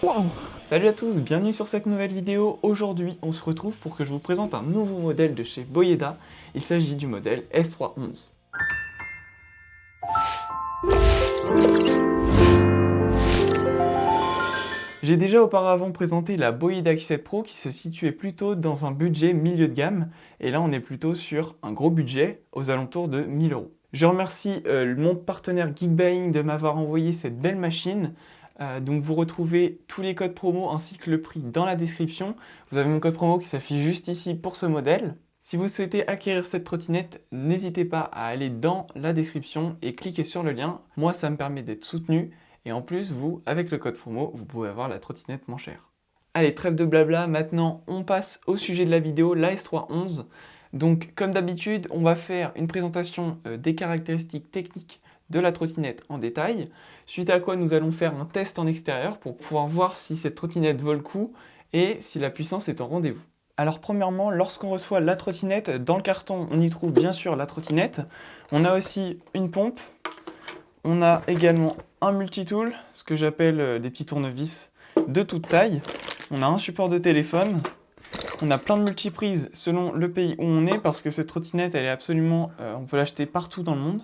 Wow. Salut à tous, bienvenue sur cette nouvelle vidéo. Aujourd'hui, on se retrouve pour que je vous présente un nouveau modèle de chez Boyeda. Il s'agit du modèle S311. J'ai déjà auparavant présenté la Boyeda X7 Pro qui se situait plutôt dans un budget milieu de gamme. Et là, on est plutôt sur un gros budget, aux alentours de 1000 €. Je remercie mon partenaire Geekbuying de m'avoir envoyé cette belle machine. Donc vous retrouvez tous les codes promo ainsi que le prix dans la description. Vous avez mon code promo qui s'affiche juste ici pour ce modèle. Si vous souhaitez acquérir cette trottinette, n'hésitez pas à aller dans la description et cliquer sur le lien. Moi, ça me permet d'être soutenu. Et en plus, vous, avec le code promo, vous pouvez avoir la trottinette moins chère. Allez, trêve de blabla, maintenant on passe au sujet de la vidéo, la S311. Donc comme d'habitude, on va faire une présentation des caractéristiques techniques de la trottinette en détail, suite à quoi nous allons faire un test en extérieur pour pouvoir voir si cette trottinette vaut le coup et si la puissance est au rendez-vous. Alors premièrement, lorsqu'on reçoit la trottinette, dans le carton on y trouve bien sûr la trottinette, on a aussi une pompe, on a également un multitool, ce que j'appelle des petits tournevis de toute taille, on a un support de téléphone, on a plein de multiprises selon le pays où on est parce que cette trottinette elle est absolument, on peut l'acheter partout dans le monde.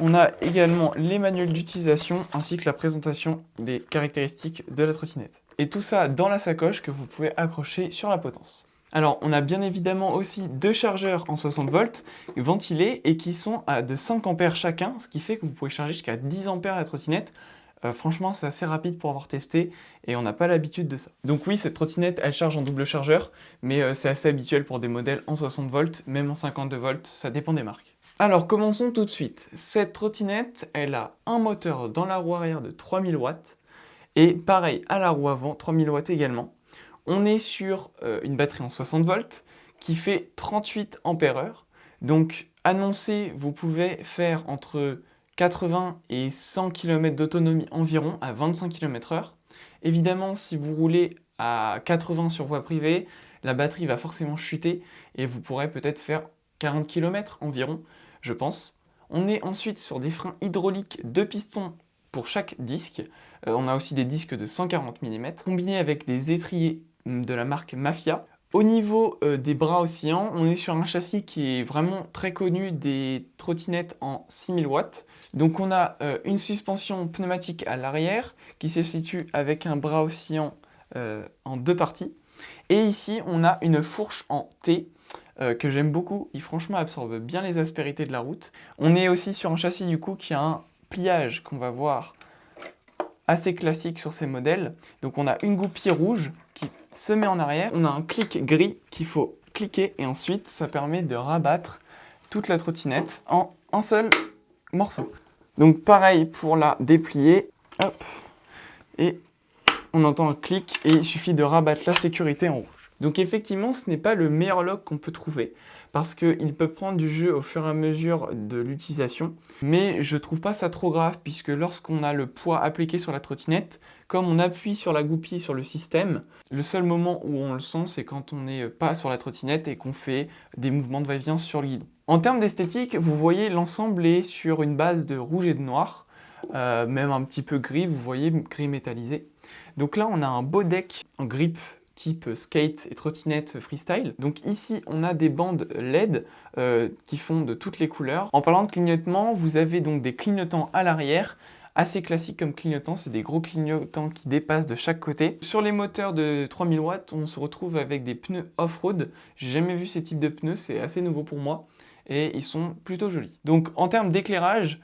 On a également les manuels d'utilisation ainsi que la présentation des caractéristiques de la trottinette. Et tout ça dans la sacoche que vous pouvez accrocher sur la potence. Alors on a bien évidemment aussi deux chargeurs en 60 volts ventilés et qui sont à de 5 ampères chacun, ce qui fait que vous pouvez charger jusqu'à 10 ampères la trottinette. Franchement c'est assez rapide pour avoir testé et on n'a pas l'habitude de ça. Donc oui, cette trottinette elle charge en double chargeur, mais c'est assez habituel pour des modèles en 60 volts, même en 52 volts, ça dépend des marques. Alors commençons tout de suite. Cette trottinette, elle a un moteur dans la roue arrière de 3000 watts et pareil à la roue avant, 3000 watts également. On est sur une batterie en 60 volts qui fait 38 ampères-heure. Donc annoncé, vous pouvez faire entre 80 et 100 km d'autonomie environ à 25 km/h. Évidemment, si vous roulez à 80 sur voie privée, la batterie va forcément chuter et vous pourrez peut-être faire 40 km environ, je pense. On est ensuite sur des freins hydrauliques 2 pistons pour chaque disque. On a aussi des disques de 140 mm, combinés avec des étriers de la marque Mafia. Au niveau des bras oscillants, on est sur un châssis qui est vraiment très connu des trottinettes en 6000 watts. Donc on a une suspension pneumatique à l'arrière qui se situe avec un bras oscillant en deux parties. Et ici, on a une fourche en T que j'aime beaucoup. Il franchement absorbe bien les aspérités de la route. On est aussi sur un châssis du coup qui a un pliage qu'on va voir assez classique sur ces modèles. Donc on a une goupille rouge qui se met en arrière. On a un clic gris qu'il faut cliquer et ensuite ça permet de rabattre toute la trottinette en un seul morceau. Donc pareil pour la déplier. Hop. Et on entend un clic et il suffit de rabattre la sécurité en rouge. Donc effectivement, ce n'est pas le meilleur lock qu'on peut trouver parce qu'il peut prendre du jeu au fur et à mesure de l'utilisation. Mais je trouve pas ça trop grave puisque lorsqu'on a le poids appliqué sur la trottinette, comme on appuie sur la goupille sur le système, le seul moment où on le sent, c'est quand on n'est pas sur la trottinette et qu'on fait des mouvements de va-et-vient sur le guidon. En termes d'esthétique, vous voyez l'ensemble est sur une base de rouge et de noir, même un petit peu gris, vous voyez, gris métallisé. Donc là, on a un beau deck en grip type skate et trottinette freestyle. Donc ici, on a des bandes LED qui font de toutes les couleurs. En parlant de clignotement, vous avez donc des clignotants à l'arrière, assez classiques comme clignotants, c'est des gros clignotants qui dépassent de chaque côté. Sur les moteurs de 3000 watts, on se retrouve avec des pneus off-road. J'ai jamais vu ces types de pneus, c'est assez nouveau pour moi et ils sont plutôt jolis. Donc en termes d'éclairage,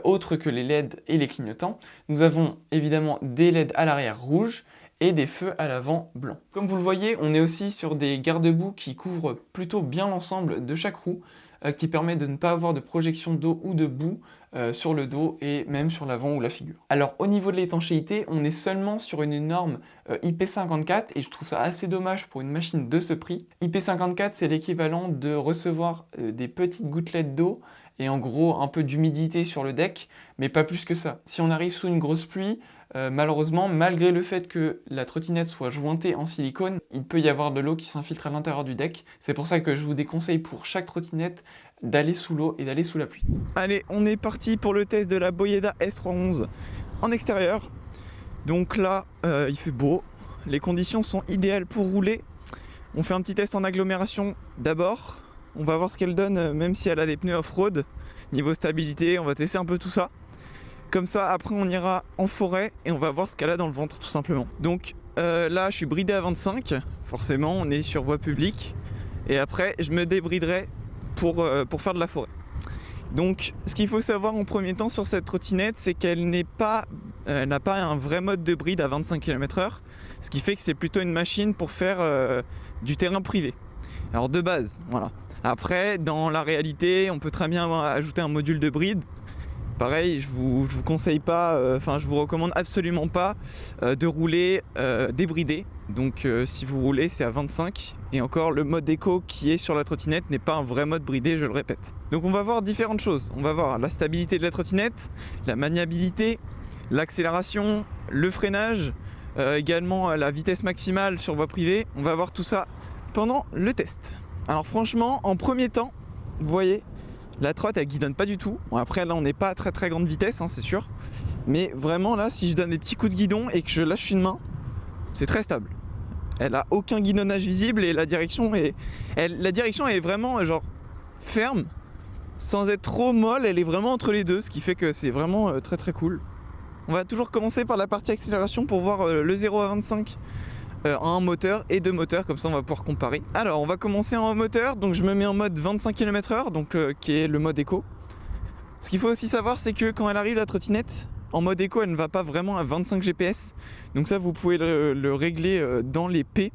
autre que les LED et les clignotants, nous avons évidemment des LED à l'arrière rouges et des feux à l'avant blancs. Comme vous le voyez, on est aussi sur des garde-boue qui couvrent plutôt bien l'ensemble de chaque roue, qui permet de ne pas avoir de projection d'eau ou de boue sur le dos et même sur l'avant ou la figure. Alors au niveau de l'étanchéité, on est seulement sur une norme IP54 et je trouve ça assez dommage pour une machine de ce prix. IP54 c'est l'équivalent de recevoir des petites gouttelettes d'eau et en gros un peu d'humidité sur le deck, mais pas plus que ça. Si on arrive sous une grosse pluie, malheureusement, malgré le fait que la trottinette soit jointée en silicone, il peut y avoir de l'eau qui s'infiltre à l'intérieur du deck. C'est pour ça que je vous déconseille pour chaque trottinette d'aller sous l'eau et d'aller sous la pluie. Allez, on est parti pour le test de la Boyeda S311 en extérieur. Donc là, il fait beau, les conditions sont idéales pour rouler. On fait un petit test en agglomération d'abord. On va voir ce qu'elle donne, même si elle a des pneus off-road. Niveau stabilité, on va tester un peu tout ça. Comme ça, après, on ira en forêt et on va voir ce qu'elle a dans le ventre, tout simplement. Donc là, je suis bridé à 25. Forcément, on est sur voie publique. Et après, je me débriderai pour faire de la forêt. Donc, ce qu'il faut savoir en premier temps sur cette trottinette, c'est qu'elle n'a pas un vrai mode de bride à 25 km/h. Ce qui fait que c'est plutôt une machine pour faire du terrain privé. Alors de base, voilà. Après, dans la réalité, on peut très bien ajouter un module de bride. Pareil, je vous conseille pas, je vous recommande absolument pas de rouler débridé. Donc si vous roulez, c'est à 25. Et encore, le mode éco qui est sur la trottinette n'est pas un vrai mode bridé, je le répète. Donc on va voir différentes choses. On va voir la stabilité de la trottinette, la maniabilité, l'accélération, le freinage, également la vitesse maximale sur voie privée. On va voir tout ça pendant le test. Alors franchement, en premier temps, vous voyez, la trotte elle guidonne pas du tout. Bon, après là on n'est pas à très grande vitesse, hein, c'est sûr. Mais vraiment là, si je donne des petits coups de guidon et que je lâche une main, c'est très stable. Elle a aucun guidonnage visible et la direction est vraiment genre ferme, sans être trop molle. Elle est vraiment entre les deux, ce qui fait que c'est vraiment très cool. On va toujours commencer par la partie accélération pour voir le 0 à 25 en un moteur et deux moteurs, comme ça on va pouvoir comparer. Alors on va commencer en moteur, donc je me mets en mode 25 km/h, donc qui est le mode éco. Ce qu'il faut aussi savoir, c'est que quand elle arrive la trottinette, en mode éco elle ne va pas vraiment à 25 GPS. Donc ça vous pouvez le régler dans les P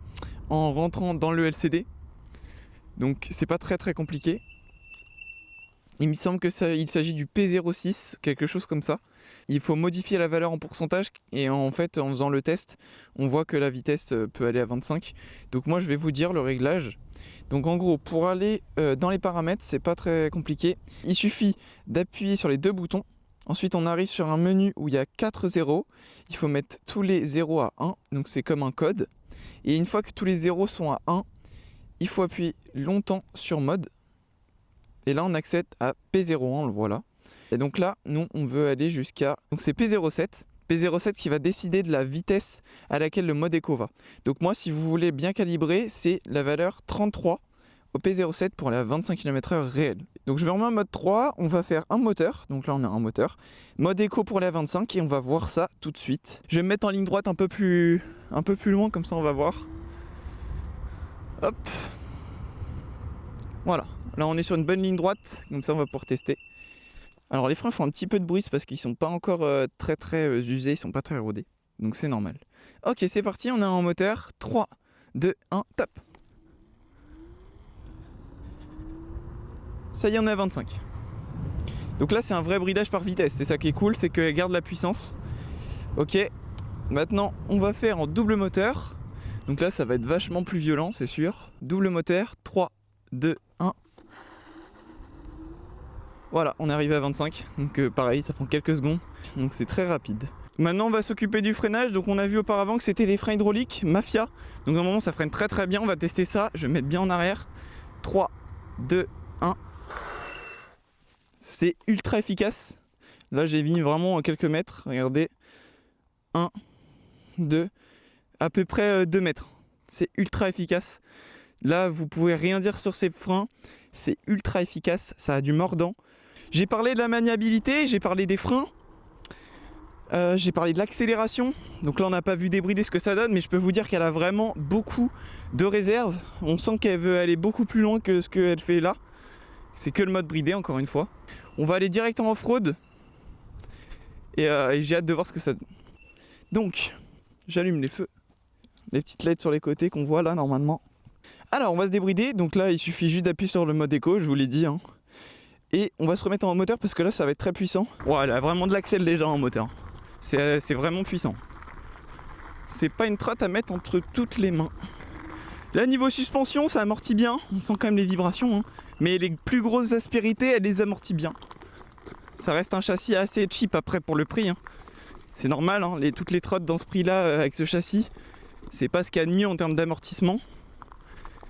en rentrant dans le LCD. Donc c'est pas très compliqué. Il me semble que il s'agit du P06, quelque chose comme ça. Il faut modifier la valeur en pourcentage et en fait en faisant le test, on voit que la vitesse peut aller à 25. Donc moi je vais vous dire le réglage. Donc en gros, pour aller dans les paramètres, c'est pas très compliqué. Il suffit d'appuyer sur les deux boutons. Ensuite on arrive sur un menu où il y a 4 zéros. Il faut mettre tous les zéros à 1, donc c'est comme un code. Et une fois que tous les zéros sont à 1, il faut appuyer longtemps sur mode. Et là on accède à P01, le voilà. Et donc là, nous on veut aller jusqu'à... Donc c'est P07. P07 qui va décider de la vitesse à laquelle le mode éco va. Donc moi, si vous voulez bien calibrer, c'est la valeur 33 au P07 pour aller à 25 km/h réel. Donc je vais remettre en mode 3, on va faire un moteur. Donc là on a un moteur. Mode éco pour aller à 25 et on va voir ça tout de suite. Je vais me mettre en ligne droite un peu plus loin, comme ça on va voir. Hop. Voilà. Là on est sur une bonne ligne droite, comme ça on va pouvoir tester. Alors les freins font un petit peu de bruit, c'est parce qu'ils sont pas encore très usés, ils sont pas très rodés. Donc c'est normal. Ok, c'est parti, on est en moteur. 3, 2, 1, top. Ça y est, on est à 25. Donc là c'est un vrai bridage par vitesse, c'est ça qui est cool, c'est qu'elle garde la puissance. Ok, maintenant on va faire en double moteur. Donc là ça va être vachement plus violent, c'est sûr. Double moteur, 3, 2, 1. Voilà, on est arrivé à 25, donc pareil, ça prend quelques secondes, donc c'est très rapide. Maintenant on va s'occuper du freinage, donc on a vu auparavant que c'était des freins hydrauliques, Mafia. Donc normalement ça freine très bien, on va tester ça, je vais mettre bien en arrière. 3, 2, 1. C'est ultra efficace. Là j'ai mis vraiment quelques mètres, regardez. 1, 2, à peu près 2 mètres. C'est ultra efficace. Là vous pouvez rien dire sur ces freins, c'est ultra efficace, ça a du mordant. J'ai parlé de la maniabilité, j'ai parlé des freins, j'ai parlé de l'accélération. Donc là on n'a pas vu débrider ce que ça donne, mais je peux vous dire qu'elle a vraiment beaucoup de réserve. On sent qu'elle veut aller beaucoup plus loin que ce qu'elle fait là. C'est que le mode bridé encore une fois. On va aller direct en off-road et j'ai hâte de voir ce que ça donne. Donc j'allume les feux, les petites LED sur les côtés qu'on voit là normalement. Alors on va se débrider, donc là il suffit juste d'appuyer sur le mode éco, je vous l'ai dit hein. Et on va se remettre en moteur parce que là ça va être très puissant. Ouais, elle a vraiment de l'accel déjà en moteur. C'est vraiment puissant. C'est pas une trotte à mettre entre toutes les mains. Là niveau suspension ça amortit bien, on sent quand même les vibrations hein. Mais les plus grosses aspérités elle les amortit bien. Ça reste un châssis assez cheap après pour le prix hein. C'est normal hein, toutes les trottes dans ce prix là avec ce châssis, c'est pas ce qu'il y a de mieux en termes d'amortissement.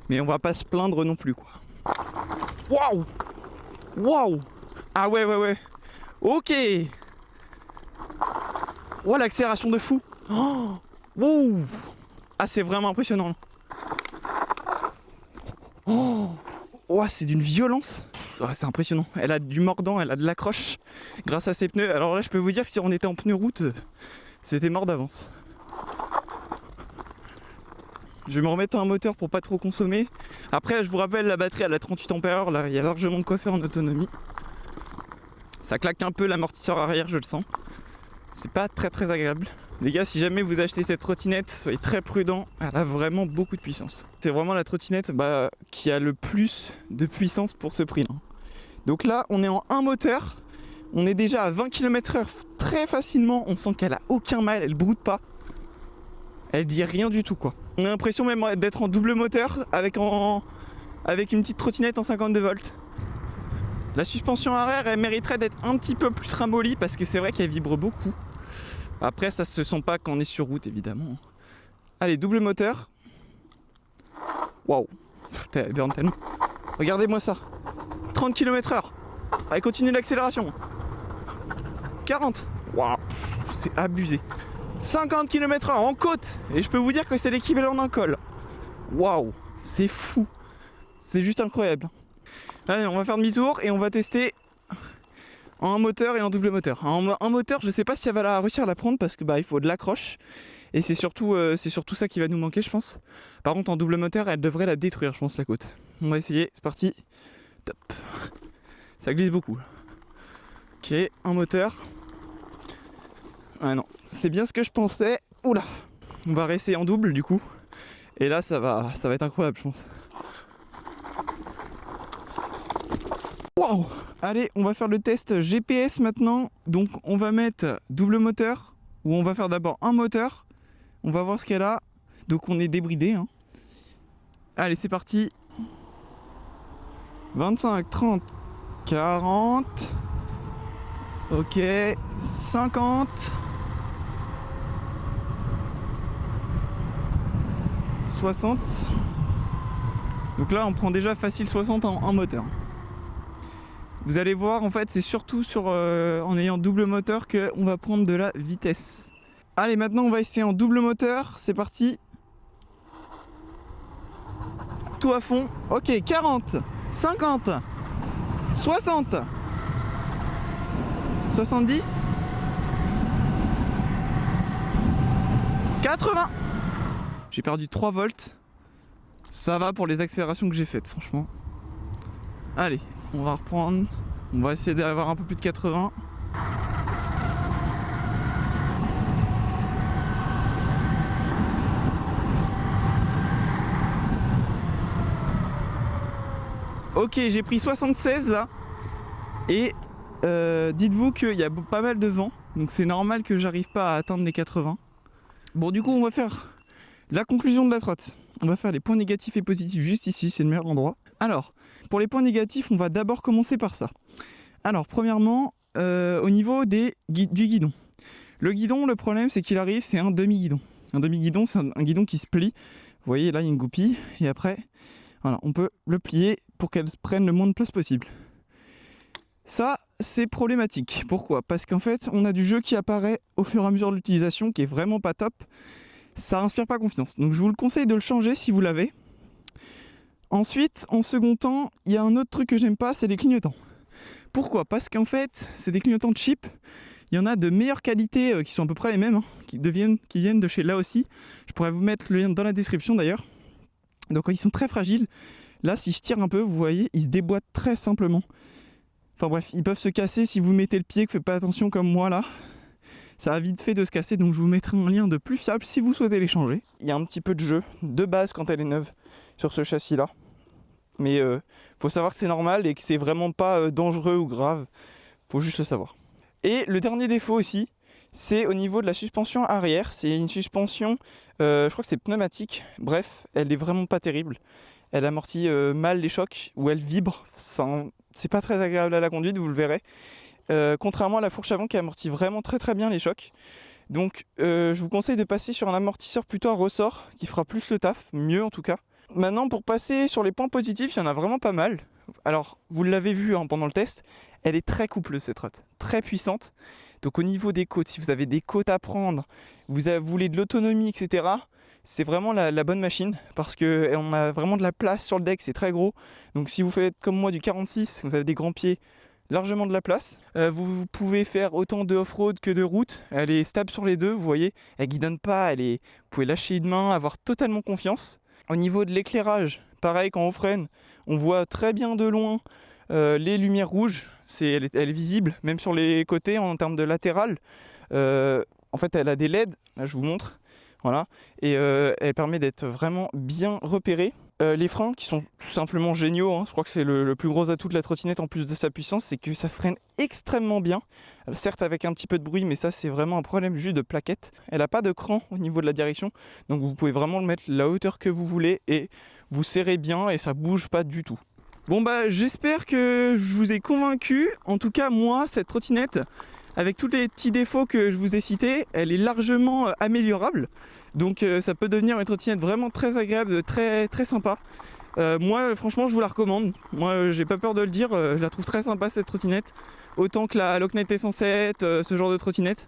Mais on va pas se plaindre non plus quoi. Waouh! Waouh! Ah ouais. Ok! Oh, l'accélération de fou. Oh, wow. Ah, c'est vraiment impressionnant. Oh, oh, c'est d'une violence. Oh, c'est impressionnant. Elle a du mordant, elle a de l'accroche grâce à ses pneus. Alors là, je peux vous dire que si on était en pneus route, c'était mort d'avance. Je vais me remettre un moteur pour pas trop consommer. Après, je vous rappelle, la batterie elle a 38 ampères. Là, il y a largement de quoi faire en autonomie. Ça claque un peu l'amortisseur arrière, je le sens. C'est pas très agréable. Les gars, si jamais vous achetez cette trottinette, soyez très prudents. Elle a vraiment beaucoup de puissance. C'est vraiment la trottinette qui a le plus de puissance pour ce prix-là. Donc là, on est en un moteur. On est déjà à 20 km/h très facilement. On sent qu'elle a aucun mal, elle broute pas. Elle dit rien du tout, quoi. On a l'impression même d'être en double moteur avec une petite trottinette en 52 volts. La suspension arrière, elle mériterait d'être un petit peu plus ramollie parce que c'est vrai qu'elle vibre beaucoup. Après, ça se sent pas quand on est sur route, évidemment. Allez, double moteur. Waouh, elle burn tellement. Regardez-moi ça. 30 km/h. Allez, continue l'accélération. 40. Waouh, c'est abusé. 50 km/h en côte. Et je peux vous dire que c'est l'équivalent d'un col. Waouh, c'est fou. C'est juste incroyable. Allez, on va faire demi-tour et on va tester en un moteur et en double moteur. En un moteur, je sais pas si elle va réussir à la prendre parce que il faut de l'accroche. Et c'est surtout ça qui va nous manquer, je pense. Par contre, en double moteur, elle devrait la détruire, je pense, la côte. On va essayer, c'est parti. Top. Ça glisse beaucoup. Ok, un moteur. Ah non, c'est bien ce que je pensais. Oula. On va réessayer en double du coup. Et là, ça va être incroyable, je pense. Wow. Allez, on va faire le test GPS maintenant. Donc, on va mettre double moteur. Ou on va faire d'abord un moteur. On va voir ce qu'elle a. Donc, on est débridé. Hein. Allez, c'est parti. 25, 30, 40. Ok, 50. 60. Donc là, on prend déjà facile 60 en moteur. Vous allez voir, en fait, c'est surtout en ayant double moteur qu'on va prendre de la vitesse. Allez, maintenant, on va essayer en double moteur. C'est parti. Tout à fond. Ok, 40, 50, 60, 70, 80. J'ai perdu 3 volts. Ça va pour les accélérations que j'ai faites, franchement. Allez, on va reprendre. On va essayer d'avoir un peu plus de 80. Ok, j'ai pris 76 là. Et dites-vous qu'il y a pas mal de vent. Donc c'est normal que j'arrive pas à atteindre les 80. Bon, du coup, on va faire la conclusion de la trotte. On va faire les points négatifs et positifs juste ici, c'est le meilleur endroit. Alors, pour les points négatifs, on va d'abord commencer par ça. Alors, premièrement, au niveau du guidon. Le guidon, le problème, c'est qu'il arrive, c'est un demi-guidon. Un demi-guidon, c'est un guidon qui se plie. Vous voyez, là, il y a une goupille. Et après, voilà, on peut le plier pour qu'elle prenne le moins de place possible. Ça, c'est problématique. Pourquoi ? Parce qu'en fait, on a du jeu qui apparaît au fur et à mesure de l'utilisation, qui est vraiment pas top. Ça inspire pas confiance. Donc je vous le conseille de le changer si vous l'avez. Ensuite, en second temps, il y a un autre truc que j'aime pas, c'est les clignotants. Pourquoi ? Parce qu'en fait, c'est des clignotants cheap. Il y en a de meilleure qualité qui sont à peu près les mêmes, hein, qui viennent de chez là aussi. Je pourrais vous mettre le lien dans la description d'ailleurs. Donc ils sont très fragiles. Là, si je tire un peu, vous voyez, ils se déboîtent très simplement. Enfin bref, ils peuvent se casser si vous mettez le pied, que vous faites pas attention comme moi là. Ça a vite fait de se casser, donc je vous mettrai un lien de plus fiable si vous souhaitez les changer. Il y a un petit peu de jeu, de base quand elle est neuve, sur ce châssis-là. Mais faut savoir que c'est normal et que c'est vraiment pas dangereux ou grave. Faut juste le savoir. Et le dernier défaut aussi, c'est au niveau de la suspension arrière. C'est une suspension, je crois que c'est pneumatique. Bref, elle est vraiment pas terrible. Elle amortit mal les chocs, ou elle vibre. C'est pas très agréable à la conduite, vous le verrez. Contrairement à la fourche avant qui amortit vraiment très bien les chocs. Donc je vous conseille de passer sur un amortisseur plutôt à ressort qui fera plus le taf, mieux en tout cas. Maintenant pour passer sur les points positifs, il y en a vraiment pas mal. Alors vous l'avez vu hein, pendant le test, elle est très coupleuse cette trotte, très puissante. Donc au niveau des côtes, si vous avez des côtes à prendre, vous voulez de l'autonomie, etc., c'est vraiment la bonne machine parce qu'on a vraiment de la place sur le deck, c'est très gros. Donc si vous faites comme moi du 46, vous avez des grands pieds, largement de la place. Vous pouvez faire autant de off-road que de route. Elle est stable sur les deux, vous voyez. Elle guidonne pas, vous pouvez lâcher une main, avoir totalement confiance. Au niveau de l'éclairage, pareil, quand on freine, on voit très bien de loin les lumières rouges. Elle est visible, même sur les côtés en termes de latéral. En fait, elle a des LED, là je vous montre. Voilà. Et elle permet d'être vraiment bien repérée. Les freins qui sont tout simplement géniaux, hein. Je crois que c'est le plus gros atout de la trottinette en plus de sa puissance, c'est que ça freine extrêmement bien. Alors, certes avec un petit peu de bruit, mais ça c'est vraiment un problème juste de plaquette. Elle n'a pas de cran au niveau de la direction, donc vous pouvez vraiment le mettre la hauteur que vous voulez et vous serrez bien et ça bouge pas du tout. Bon bah j'espère que je vous ai convaincu. En tout cas moi cette trottinette, avec tous les petits défauts que je vous ai cités, elle est largement améliorable. Donc ça peut devenir une trottinette vraiment très agréable, très, très sympa. Moi franchement je vous la recommande. Moi j'ai pas peur de le dire, je la trouve très sympa cette trottinette. Autant que la Locknet T107, ce genre de trottinette.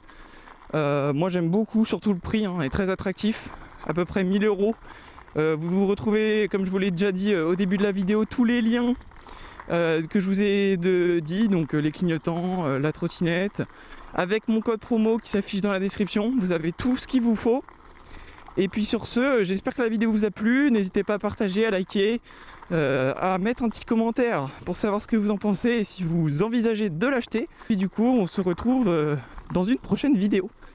Moi j'aime beaucoup, surtout le prix, hein, est très attractif. À peu près 1000 €. Vous retrouvez, comme je vous l'ai déjà dit au début de la vidéo, tous les liens que je vous ai dit, donc les clignotants, la trottinette. Avec mon code promo qui s'affiche dans la description, vous avez tout ce qu'il vous faut. Et puis sur ce, j'espère que la vidéo vous a plu. N'hésitez pas à partager, à liker, à mettre un petit commentaire pour savoir ce que vous en pensez et si vous envisagez de l'acheter. Et du coup, on se retrouve dans une prochaine vidéo.